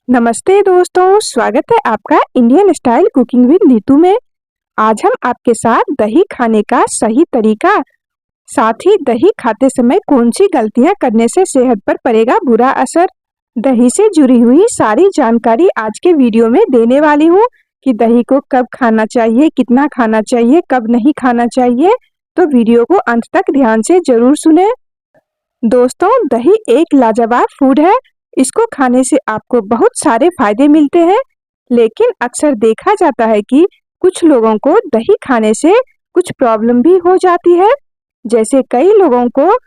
नमस्ते दोस्तों, स्वागत है आपका Indian style cooking with Neetu में। आज हम आपके साथ दही खाने का सही तरीका, साथ ही दही खाते समय कौन सी गलतियां करने से सेहत पर पड़ेगा बुरा असर, दही से जुड़ी हुई सारी जानकारी आज के वीडियो में देने वाली हूँ कि दही को कब खाना चाहिए, कितना खाना चाहिए, कब नहीं खाना चाहिए। तो वीडियो को अंत तक ध्यान से जरूर सुने। दोस्तों, दही एक लाजवाब फूड है। इसको खाने से आपको बहुत सारे फायदे मिलते हैं, लेकिन अक्सर देखा जाता है कि कुछ लोगों को दही खाने से कुछ प्रॉब्लम भी हो जाती है। जैसे कई लोगों को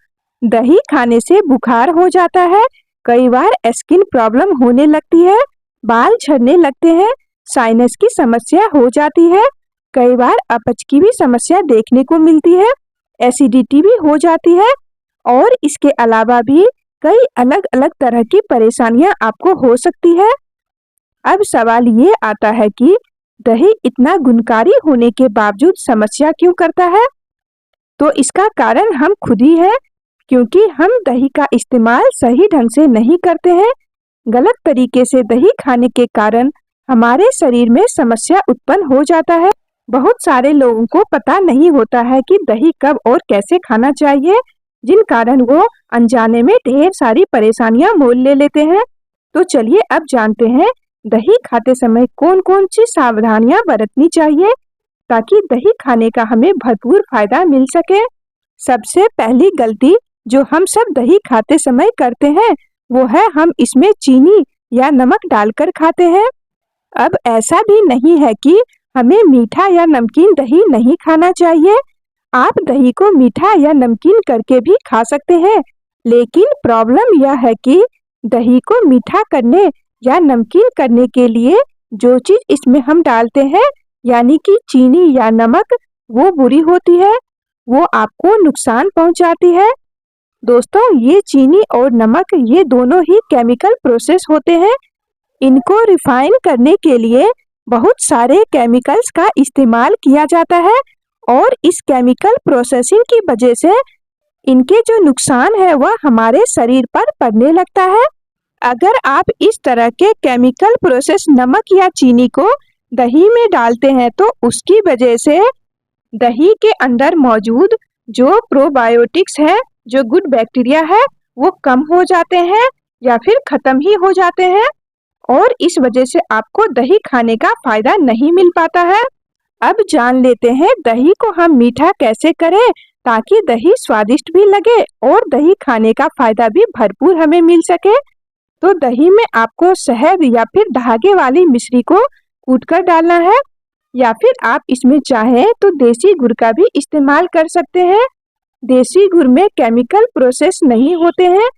दही खाने से बुखार हो जाता है, कई बार स्किन प्रॉब्लम होने लगती है, बाल झड़ने लगते हैं, साइनस की समस्या हो जाती है, कई बार अपच की भी समस्या देखने को मिलती है, एसिडिटी भी हो जाती है और इसके अलावा भी कई अलग अलग तरह की परेशानियां आपको हो सकती है। अब सवाल ये आता है कि दही इतना गुणकारी होने के बावजूद समस्या क्यों करता है? तो इसका कारण हम खुद ही है, क्योंकि हम दही का इस्तेमाल सही ढंग से नहीं करते हैं। गलत तरीके से दही खाने के कारण हमारे शरीर में समस्या उत्पन्न हो जाता है। बहुत सारे लोगों को पता नहीं होता है कि दही कब और कैसे खाना चाहिए, जिन कारण वो अनजाने में ढेर सारी परेशानियां मोल ले लेते हैं। तो चलिए अब जानते हैं दही खाते समय कौन कौन सी सावधानियां बरतनी चाहिए ताकि दही खाने का हमें भरपूर फायदा मिल सके। सबसे पहली गलती जो हम सब दही खाते समय करते हैं वो है हम इसमें चीनी या नमक डालकर खाते हैं। अब ऐसा भी नहीं है कि हमें मीठा या नमकीन दही नहीं खाना चाहिए। आप दही को मीठा या नमकीन करके भी खा सकते हैं, लेकिन प्रॉब्लम यह है कि दही को मीठा करने या नमकीन करने के लिए जो चीज इसमें हम डालते हैं, यानी कि चीनी या नमक, वो बुरी होती है, वो आपको नुकसान पहुंचाती है। दोस्तों, ये चीनी और नमक ये दोनों ही केमिकल प्रोसेस होते हैं। इनको रिफाइन करने के लिए बहुत सारे केमिकल्स का इस्तेमाल किया जाता है और इस केमिकल प्रोसेसिंग की वजह से इनके जो नुकसान है वह हमारे शरीर पर पड़ने लगता है। अगर आप इस तरह के केमिकल प्रोसेस नमक या चीनी को दही में डालते हैं तो उसकी वजह से दही के अंदर मौजूद जो प्रोबायोटिक्स है, जो गुड बैक्टीरिया है, वो कम हो जाते हैं या फिर खत्म ही हो जाते हैं और इस वजह से आपको दही खाने का फायदा नहीं मिल पाता है। अब जान लेते हैं दही को हम मीठा कैसे करें ताकि दही स्वादिष्ट भी लगे और दही खाने का फायदा भी भरपूर हमें मिल सके। तो दही में आपको शहद या फिर धागे वाली मिश्री को कूटकर डालना है, या फिर आप इसमें चाहें तो देसी गुड़ का भी इस्तेमाल कर सकते हैं। देसी गुड़ में केमिकल प्रोसेस नहीं होते हैं।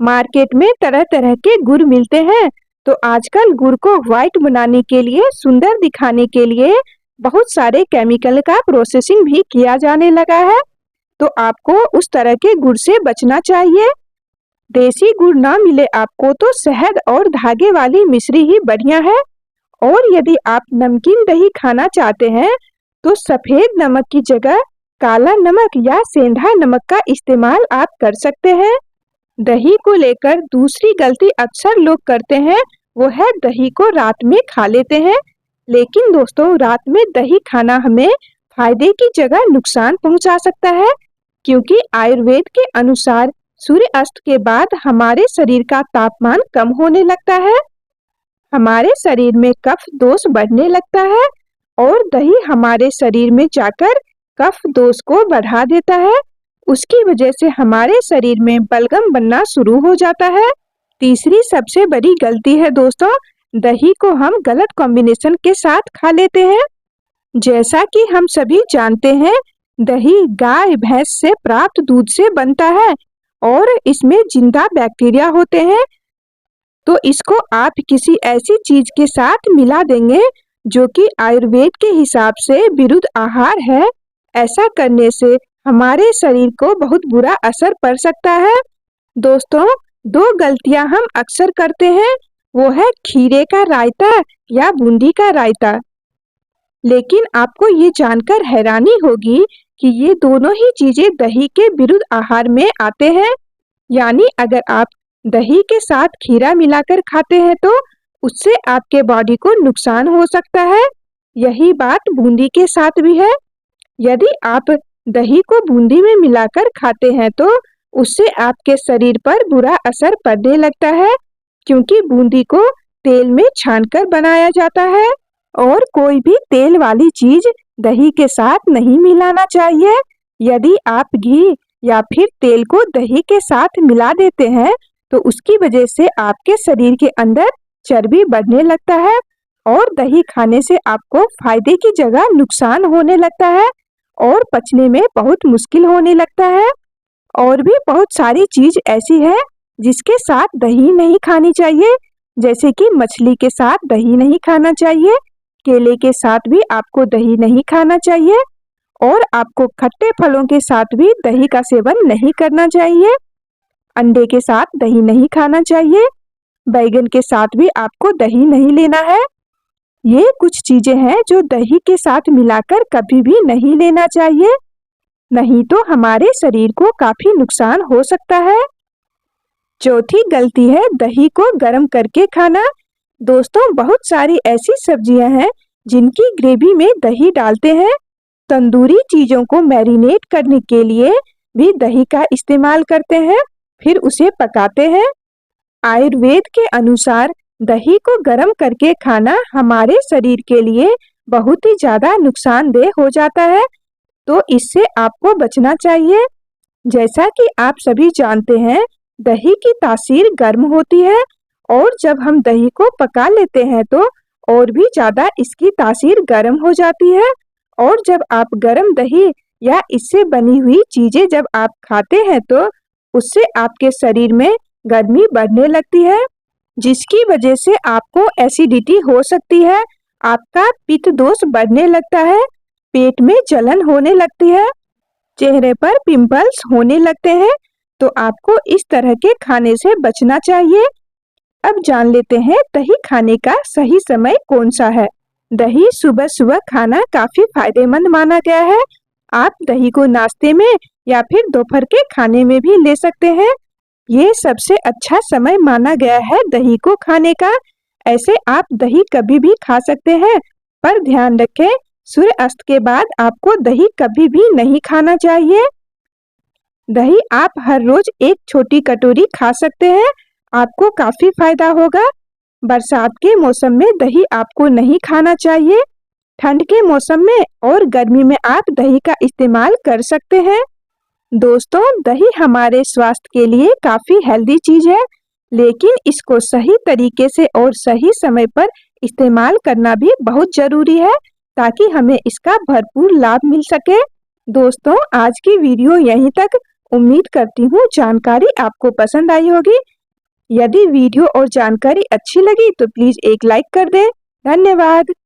मार्केट में तरह तरह के गुड़ मिलते हैं, तो आजकल गुड़ को व्हाइट बनाने के लिए, सुंदर दिखाने के लिए बहुत सारे केमिकल का प्रोसेसिंग भी किया जाने लगा है, तो आपको उस तरह के गुड़ से बचना चाहिए। देसी गुड़ ना मिले आपको तो शहद और धागे वाली मिश्री ही बढ़िया है। और यदि आप नमकीन दही खाना चाहते हैं तो सफेद नमक की जगह काला नमक या सेंधा नमक का इस्तेमाल आप कर सकते हैं। दही को लेकर दूसरी गलती अक्सर लोग करते हैं, वो है दही को रात में खा लेते हैं। लेकिन दोस्तों, रात में दही खाना हमें फायदे की जगह नुकसान पहुंचा सकता है, क्योंकि आयुर्वेद के अनुसार सूर्यास्त के बाद हमारे शरीर का तापमान कम होने लगता है, हमारे शरीर में कफ दोष बढ़ने लगता है और दही हमारे शरीर में जाकर कफ दोष को बढ़ा देता है। उसकी वजह से हमारे शरीर में बलगम बनना शुरू हो जाता है। तीसरी सबसे बड़ी गलती है दोस्तों, दही को हम गलत कॉम्बिनेशन के साथ खा लेते हैं। जैसा कि हम सभी जानते हैं, दही गाय भैंस से प्राप्त दूध से बनता है और इसमें जिंदा बैक्टीरिया होते हैं। तो इसको आप किसी ऐसी चीज के साथ मिला देंगे जो कि आयुर्वेद के हिसाब से विरुद्ध आहार है, ऐसा करने से हमारे शरीर को बहुत बुरा असर पड़ सकता है। दोस्तों, दो गलतियां हम अक्सर करते हैं, वो है खीरे का रायता या बूंदी का रायता। लेकिन आपको ये जानकर हैरानी होगी कि ये दोनों ही चीजें दही के विरुद्ध आहार में आते हैं। यानी अगर आप दही के साथ खीरा मिलाकर खाते हैं तो उससे आपके बॉडी को नुकसान हो सकता है। यही बात बूंदी के साथ भी है। यदि आप दही को बूंदी में मिलाकर खाते हैं तो उससे आपके शरीर पर बुरा असर पड़ने लगता है, क्योंकि बूंदी को तेल में छानकर बनाया जाता है और कोई भी तेल वाली चीज दही के साथ नहीं मिलाना चाहिए। यदि आप घी या फिर तेल को दही के साथ मिला देते हैं तो उसकी वजह से आपके शरीर के अंदर चर्बी बढ़ने लगता है और दही खाने से आपको फायदे की जगह नुकसान होने लगता है और पचने में बहुत मुश्किल होने लगता है। और भी बहुत सारी चीज ऐसी है जिसके साथ दही नहीं खानी चाहिए, जैसे कि मछली के साथ दही नहीं खाना चाहिए, केले के साथ भी आपको दही नहीं खाना चाहिए और आपको खट्टे फलों के साथ भी दही का सेवन नहीं करना चाहिए। अंडे के साथ दही नहीं खाना चाहिए, बैगन के साथ भी आपको दही नहीं लेना है। ये कुछ चीजें हैं जो दही के साथ मिलाकर कभी भी नहीं लेना चाहिए, नहीं तो हमारे शरीर को काफी नुकसान हो सकता है। चौथी गलती है दही को गर्म करके खाना। दोस्तों, बहुत सारी ऐसी सब्जियां हैं जिनकी ग्रेवी में दही डालते हैं। तंदूरी चीजों को मैरिनेट करने के लिए भी दही का इस्तेमाल करते हैं, फिर उसे पकाते हैं। आयुर्वेद के अनुसार दही को गर्म करके खाना हमारे शरीर के लिए बहुत ही ज्यादा नुकसानदेह हो जाता है, तो इससे आपको बचना चाहिए। जैसा कि आप सभी जानते हैं, दही की तासीर गर्म होती है और जब हम दही को पका लेते हैं तो और भी ज्यादा इसकी तासीर गर्म हो जाती है और जब आप गर्म दही या इससे बनी हुई चीजें जब आप खाते हैं तो उससे आपके शरीर में गर्मी बढ़ने लगती है, जिसकी वजह से आपको एसिडिटी हो सकती है, आपका पित्त दोष बढ़ने लगता है, पेट में जलन होने लगती है, चेहरे पर पिंपल्स होने लगते हैं। तो आपको इस तरह के खाने से बचना चाहिए। अब जान लेते हैं दही खाने का सही समय कौन सा है। दही सुबह सुबह खाना काफी फायदेमंद माना गया है। आप दही को नाश्ते में या फिर दोपहर के खाने में भी ले सकते हैं। ये सबसे अच्छा समय माना गया है दही को खाने का। ऐसे आप दही कभी भी खा सकते हैं, पर ध्यान रखें सूर्य अस्त के बाद आपको दही कभी भी नहीं खाना चाहिए। दही आप हर रोज एक छोटी कटोरी खा सकते हैं, आपको काफी फायदा होगा। बरसात के मौसम में दही आपको नहीं खाना चाहिए। ठंड के मौसम में और गर्मी में आप दही का इस्तेमाल कर सकते हैं। दोस्तों, दही हमारे स्वास्थ्य के लिए काफी हेल्दी चीज है, लेकिन इसको सही तरीके से और सही समय पर इस्तेमाल करना भी बहुत जरूरी है ताकि हमें इसका भरपूर लाभ मिल सके। दोस्तों, आज की वीडियो यहीं तक। उम्मीद करती हूँ जानकारी आपको पसंद आई होगी। यदि वीडियो और जानकारी अच्छी लगी तो प्लीज एक लाइक कर दें। धन्यवाद।